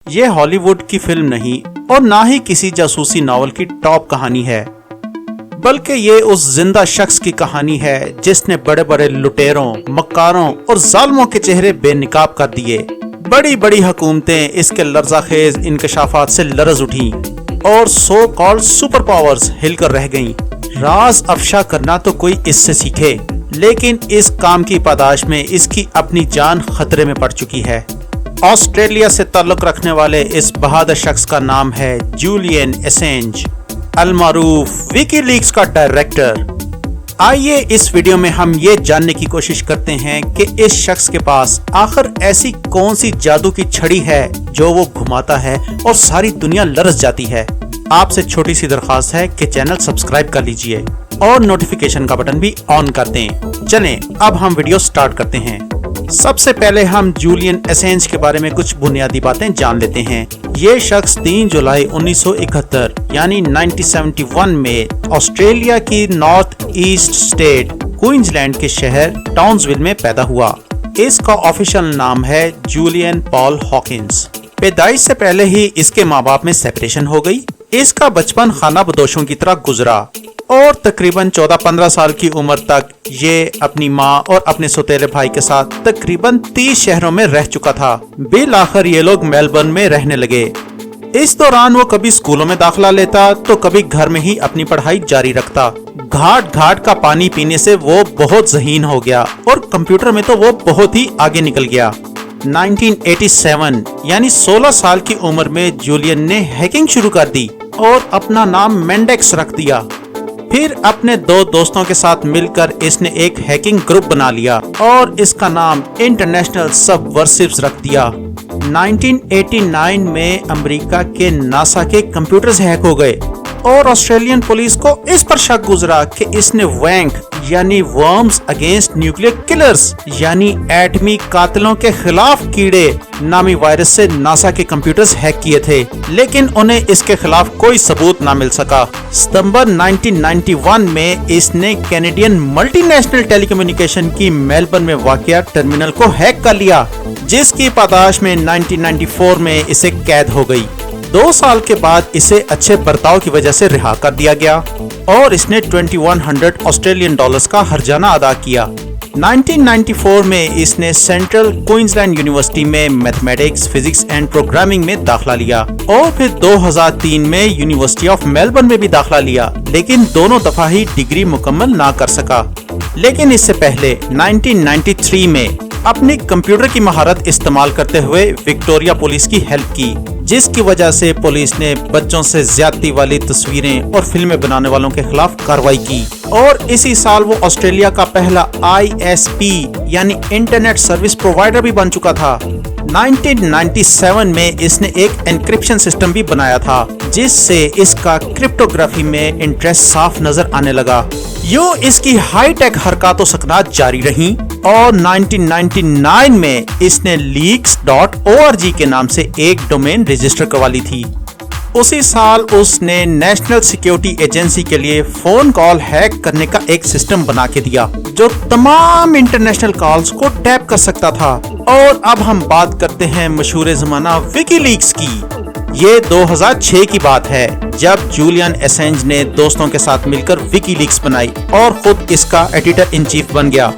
یہ ہالی ووڈ کی فلم نہیں اور نہ ہی کسی جاسوسی ناول کی ٹاپ کہانی ہے، بلکہ یہ اس زندہ شخص کی کہانی ہے جس نے بڑے بڑے لٹیروں، مکاروں اور ظالموں کے چہرے بے نقاب کر دیے۔ بڑی بڑی حکومتیں اس کے لرزہ خیز انکشافات سے لرز اٹھیں اور سو کالڈ سپر پاورز ہل کر رہ گئیں۔ راز افشا کرنا تو کوئی اس سے سیکھے، لیکن اس کام کی پاداش میں اس کی اپنی جان خطرے میں پڑ چکی ہے۔ آسٹریلیا سے تعلق رکھنے والے اس بہادر شخص کا نام ہے جولین اسینج، المعروف وکی لیکس کا ڈائریکٹر۔ آئیے اس ویڈیو میں ہم یہ جاننے کی کوشش کرتے ہیں کہ اس شخص کے پاس آخر ایسی کون سی جادو کی چھڑی ہے جو وہ گھماتا ہے اور ساری دنیا لرز جاتی ہے۔ آپ سے چھوٹی سی درخواست ہے کہ چینل سبسکرائب کر لیجئے اور نوٹیفیکیشن کا بٹن بھی آن کر دیں۔ چلیں اب ہم ویڈیو سٹارٹ کرتے ہیں۔ سب سے پہلے ہم جولین اسینج کے بارے میں کچھ بنیادی باتیں جان لیتے ہیں۔ یہ شخص 3 جولائی 1971 یعنی 1971 میں آسٹریلیا کی نارتھ ایسٹ اسٹیٹ کوئنزلینڈ کے شہر ٹاؤنزول میں پیدا ہوا۔ اس کا آفیشل نام ہے جولین پال ہاکنز۔ پیدائش سے پہلے ہی اس کے ماں باپ میں سیپریشن ہو گئی۔ اس کا بچپن خانہ بدوشوں کی طرح گزرا اور تقریباً 14-15 سال کی عمر تک یہ اپنی ماں اور اپنے سوتیلے بھائی کے ساتھ تقریباً 30 شہروں میں رہ چکا تھا۔ بالآخر یہ لوگ میلبرن میں رہنے لگے۔ اس دوران وہ کبھی اسکولوں میں داخلہ لیتا تو کبھی گھر میں ہی اپنی پڑھائی جاری رکھتا۔ گھاٹ گھاٹ کا پانی پینے سے وہ بہت ذہین ہو گیا اور کمپیوٹر میں تو وہ بہت ہی آگے نکل گیا۔ 1987 یعنی 16 سال کی عمر میں جولین نے ہیکنگ شروع کر دی اور اپنا نام مینڈیکس رکھ دیا۔ پھر اپنے 2 دوستوں کے ساتھ مل کر اس نے ایک ہیکنگ گروپ بنا لیا اور اس کا نام انٹرنیشنل سب ورسیپس رکھ دیا۔ 1989 میں امریکہ کے ناسا کے کمپیوٹرز ہیک ہو گئے اور آسٹریلین پولیس کو اس پر شک گزرا کہ اس نے وینک یعنی ورمز اگینسٹ نیوکلیئر کلرز یعنی ایٹمی قاتلوں کے خلاف کیڑے نامی وائرس سے ناسا کے کمپیوٹرز ہیک کیے تھے، لیکن انہیں اس کے خلاف کوئی ثبوت نہ مل سکا۔ ستمبر 1991 میں اس نے کینیڈین ملٹی نیشنل ٹیلی کمیونیکیشن کی میلبرن میں واقع ٹرمینل کو ہیک کر لیا، جس کی پاداش میں 1994 میں اسے قید ہو گئی۔ 2 سال کے بعد اسے اچھے برتاؤ کی وجہ سے رہا کر دیا گیا اور اس نے 2100 آسٹریلین ڈالرز کا ہرجانہ ادا کیا۔ 1994 میں اس نے سینٹرل کوئنزلینڈ یونیورسٹی میں میتھمیٹکس، فزکس اینڈ پروگرامنگ میں داخلہ لیا اور پھر 2003 میں یونیورسٹی آف میلبرن میں بھی داخلہ لیا، لیکن دونوں دفعہ ہی ڈگری مکمل نہ کر سکا۔ لیکن اس سے پہلے 1993 میں اپنی کمپیوٹر کی مہارت استعمال کرتے ہوئے وکٹوریا پولیس کی ہیلپ کی، جس کی وجہ سے پولیس نے بچوں سے زیادتی والی تصویریں اور فلمیں بنانے والوں کے خلاف کارروائی کی، اور اسی سال وہ آسٹریلیا کا پہلا ISP یعنی انٹرنیٹ سروس پرووائڈر بھی بن چکا تھا۔ 1997 میں اس نے ایک انکرپشن سسٹم بھی بنایا تھا، جس سے اس کا کرپٹوگرافی میں انٹرسٹ صاف نظر آنے لگا۔ یوں اس کی ہائی ٹیک حرکات و سکنات جاری رہیں اور 1999 میں اس نے leaks.org کے نام سے ایک ڈومین رجسٹر کروا لی تھی۔ اسی سال اس نے نیشنل سیکیورٹی ایجنسی کے لیے فون کال ہیک کرنے کا ایک سسٹم بنا کے دیا جو تمام انٹرنیشنل کالز کو ٹیپ کر سکتا تھا۔ اور اب ہم بات کرتے ہیں مشہور زمانہ وکی لیکس کی۔ یہ 2006 کی بات ہے جب جولین اسینج نے دوستوں کے ساتھ مل کر وکی لیکس بنائی اور خود اس کا ایڈیٹر ان چیف بن گیا۔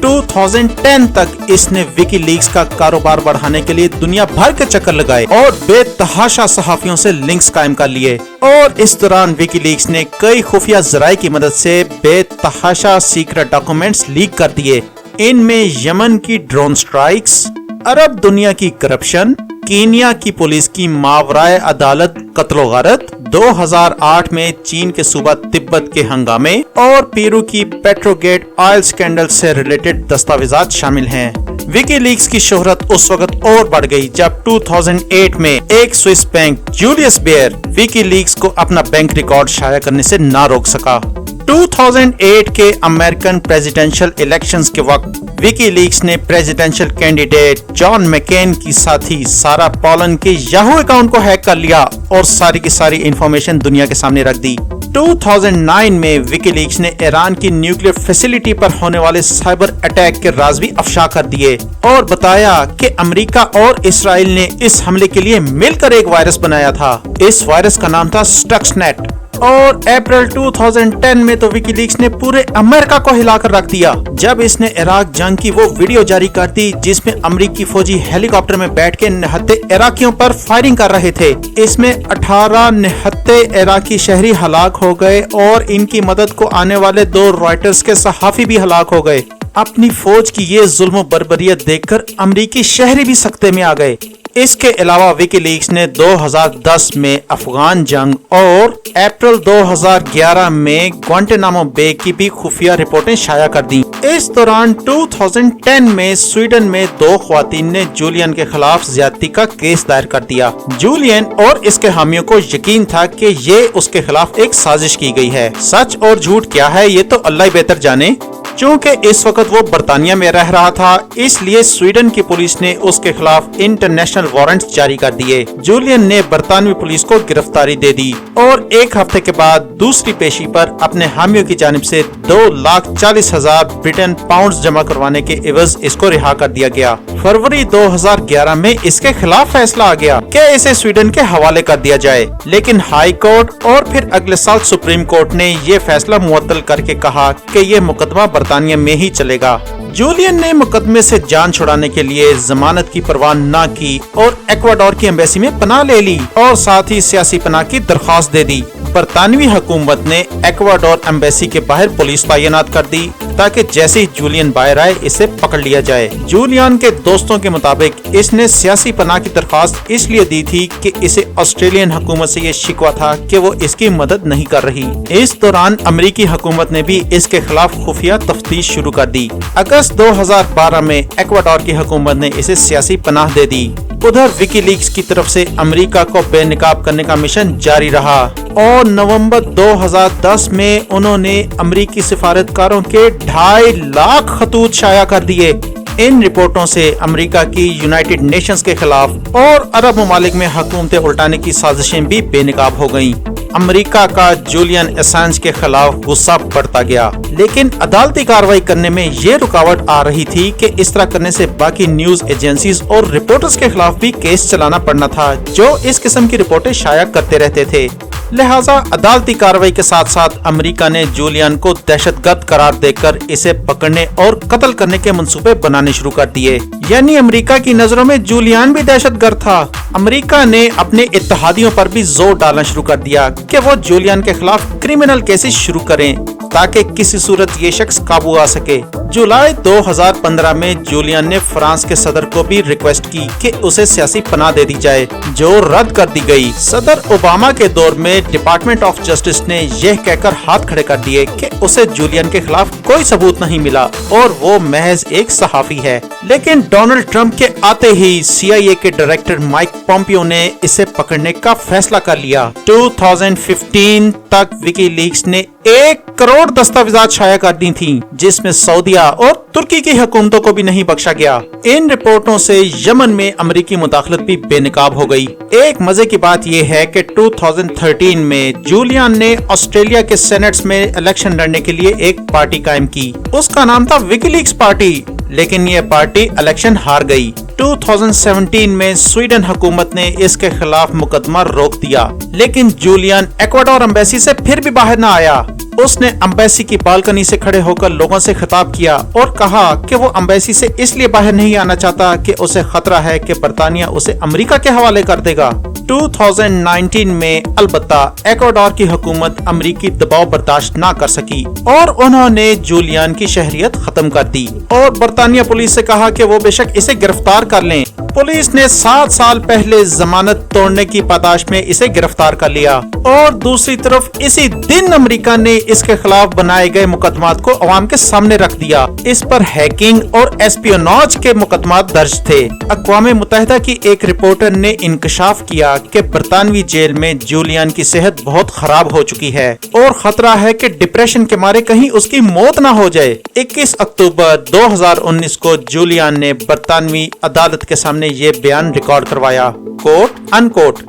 2010 تک اس نے وکی لیکس کا کاروبار بڑھانے کے لیے دنیا بھر کے چکر لگائے اور بے تحاشا صحافیوں سے لنکس قائم کر لیے، اور اس دوران وکی لیکس نے کئی خفیہ ذرائع کی مدد سے بے تحاشا سیکرٹ ڈاکومنٹس لیک کر دیے۔ ان میں یمن کی ڈرون سٹرائکس، عرب دنیا کی کرپشن، کینیا کی پولیس کی ماورائے عدالت قتل و غارت، 2008 میں چین کے صوبہ تبت کے ہنگامے اور پیرو کی پیٹرو گیٹ آئل سکینڈل سے ریلیٹڈ دستاویزات شامل ہیں۔ وکی لیکس کی شہرت اس وقت اور بڑھ گئی جب 2008 میں ایک سوئس بینک جولیس بیئر وکی لیکس کو اپنا بینک ریکارڈ شائع کرنے سے نہ روک سکا۔ 2008 کے امریکن پریزیڈنشل الیکشنز کے وقت وکی لیکس نے پریزیڈنشل کینڈیڈیٹ جان مکین کی ساتھی سارا پالن کے یاہو اکاؤنٹ کو ہیک کر لیا اور ساری کی ساری انفارمیشن دنیا کے سامنے رکھ دی۔ 2009 میں وکی لیکس نے ایران کی نیوکلیئر فیسلٹی پر ہونے والے سائبر اٹیک کے راز بھی افشا کر دیے اور بتایا کہ امریکہ اور اسرائیل نے اس حملے کے لیے مل کر ایک وائرس بنایا تھا۔ اس وائرس کا نام تھا سٹکس نیٹ، اور اپریل 2010 میں تو وکی لیکس نے پورے امریکہ کو ہلا کر رکھ دیا جب اس نے عراق جنگ کی وہ ویڈیو جاری کر دی جس میں امریکی فوجی ہیلی کاپٹر میں بیٹھ کے نہتے عراقیوں پر فائرنگ کر رہے تھے۔ اس میں 18 نہتے عراقی شہری ہلاک ہو گئے اور ان کی مدد کو آنے والے 2 رائٹرز کے صحافی بھی ہلاک ہو گئے۔ اپنی فوج کی یہ ظلم و بربریت دیکھ کر امریکی شہری بھی سکتے میں آ گئے۔ اس کے علاوہ وکی لیکس نے 2010 میں افغان جنگ اور اپریل 2011 میں گوانٹانامو بے کی بھی خفیہ رپورٹیں شائع کر دیں۔ اس دوران 2010 میں سویڈن میں 2 خواتین نے جولین کے خلاف زیادتی کا کیس دائر کر دیا۔ جولین اور اس کے حامیوں کو یقین تھا کہ یہ اس کے خلاف ایک سازش کی گئی ہے۔ سچ اور جھوٹ کیا ہے یہ تو اللہ ہی بہتر جانے۔ چونکہ اس وقت وہ برطانیہ میں رہ رہا تھا اس لیے سویڈن کی پولیس نے اس کے خلاف انٹرنیشنل وارنٹس جاری کر دیے۔ جولین نے برطانوی پولیس کو گرفتاری دے دی اور 1 ہفتے کے بعد دوسری پیشی پر اپنے حامیوں کی جانب سے 2,40,000 برٹن پاؤنڈز جمع کروانے کے عوض اس کو رہا کر دیا گیا۔ فروری 2011 میں اس کے خلاف فیصلہ آ گیا کہ اسے سویڈن کے حوالے کر دیا جائے، لیکن ہائی کورٹ اور پھر اگلے سال سپریم کورٹ نے یہ فیصلہ معطل کر کے کہا کہ یہ مقدمہ برطانیہ میں ہی چلے گا۔ جولین نے مقدمے سے جان چھڑانے کے لیے ضمانت کی پرواہ نہ کی اور ایکواڈور کی ایمبیسی میں پناہ لے لی اور ساتھ ہی سیاسی پناہ کی درخواست دے دی۔ برطانوی حکومت نے ایکواڈور ایمبیسی کے باہر پولیس تعینات کر دی تاکہ جیسے ہی جولین باہر آئے اسے پکڑ لیا جائے۔ جولین کے دوستوں کے مطابق اس نے سیاسی پناہ کی درخواست اس لیے دی تھی کہ اسے آسٹریلین حکومت سے یہ شکوہ تھا کہ وہ اس کی مدد نہیں کر رہی۔ اس دوران امریکی حکومت نے بھی اس کے خلاف خفیہ تفتیش شروع کر دی۔ اگست 2012 میں ایکواڈور کی حکومت نے اسے سیاسی پناہ دے دی۔ ادھر وکی لیکس کی طرف سے امریکہ کو بے نقاب کرنے کا مشن جاری رہا اور نومبر 2010 میں انہوں نے امریکی سفارتکاروں کے 2.5 لاکھ خطوط شائع کر دیے۔ ان رپورٹوں سے امریکہ کی یونائٹڈ نیشنز کے خلاف اور عرب ممالک میں حکومتیں الٹانے کی سازشیں بھی بے نقاب ہو گئیں۔ امریکہ کا جولین اسانج کے خلاف غصہ بڑھتا گیا، لیکن عدالتی کارروائی کرنے میں یہ رکاوٹ آ رہی تھی کہ اس طرح کرنے سے باقی نیوز ایجنسیز اور رپورٹرز کے خلاف بھی کیس چلانا پڑنا تھا جو اس قسم کی رپورٹیں شائع کرتے رہتے تھے۔ لہٰذا عدالتی کارروائی کے ساتھ ساتھ امریکہ نے جولین کو دہشت گرد قرار دے کر اسے پکڑنے اور قتل کرنے کے منصوبے بنانے شروع کر دیے۔ یعنی امریکہ کی نظروں میں جولین بھی دہشت گرد تھا۔ امریکہ نے اپنے اتحادیوں پر بھی زور ڈالنا شروع کر دیا کہ وہ جولین کے خلاف کرمنل کیسز شروع کریں تاکہ کسی صورت یہ شخص قابو آ سکے۔ جولائی 2015 میں جولین نے فرانس کے صدر کو بھی ریکویسٹ کی کہ اسے سیاسی پناہ دے دی جائے، جو رد کر دی گئی۔ صدر اوباما کے دور میں ڈپارٹمنٹ آف جسٹس نے یہ کہہ کر ہاتھ کھڑے کر دیے کہ اسے جولین کے خلاف کوئی ثبوت نہیں ملا اور وہ محض ایک صحافی ہے۔ لیکن ڈونلڈ ٹرمپ کے آتے ہی CIA کے ڈائریکٹر مائک پومپیو نے اسے پکڑنے کا فیصلہ کر لیا۔ 2015 تک وکی لیکس نے 1 کروڑ دستاویزات شائع کر دی تھیں، جس میں سعودیہ اور ترکی کی حکومتوں کو بھی نہیں بخشا گیا۔ ان رپورٹوں سے یمن میں امریکی مداخلت بھی بے نقاب ہو گئی۔ ایک مزے کی بات یہ ہے کہ 2013 میں جولین نے آسٹریلیا کے سینٹس میں الیکشن لڑنے کے لیے ایک پارٹی قائم کی۔ اس کا نام تھا وکی لیکس پارٹی، لیکن یہ پارٹی الیکشن ہار گئی۔ 2017 میں سویڈن حکومت نے اس کے خلاف مقدمہ روک دیا، لیکن جولین ایکواڈور ایمبیسی سے پھر بھی باہر نہ آیا۔ اس نے ایمبیسی کی بالکنی سے کھڑے ہو کر لوگوں سے خطاب کیا اور کہا کہ وہ ایمبیسی سے اس لیے باہر نہیں آنا چاہتا کہ اسے خطرہ ہے کہ برطانیہ اسے امریکہ کے حوالے کر دے گا۔ 2019 میں البتہ ایکواڈور کی حکومت امریکی دباؤ برداشت نہ کر سکی اور انہوں نے جولین کی شہریت ختم کر دی اور برطانیہ پولیس سے کہا کہ وہ بے شک اسے گرفتار کر لیں۔ پولیس نے 7 سال پہلے ضمانت توڑنے کی پاداش میں اسے گرفتار کر لیا اور دوسری طرف اسی دن امریکہ نے اس کے خلاف بنائے گئے مقدمات کو عوام کے سامنے رکھ دیا۔ اس پر ہیکنگ اور اسپیوناج کے مقدمات درج تھے۔ اقوام متحدہ کی ایک رپورٹر نے انکشاف کیا کہ برطانوی جیل میں جولین کی صحت بہت خراب ہو چکی ہے اور خطرہ ہے کہ ڈپریشن کے مارے کہیں اس کی موت نہ ہو جائے۔ 21 اکتوبر 2019 کو جولین نے برطانوی عدالت کے سامنے یہ بیان ریکارڈ کروایا، کوٹ ان کوٹ،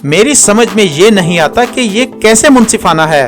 میری سمجھ میں یہ نہیں آتا کہ یہ کیسے منصفانہ ہے۔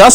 10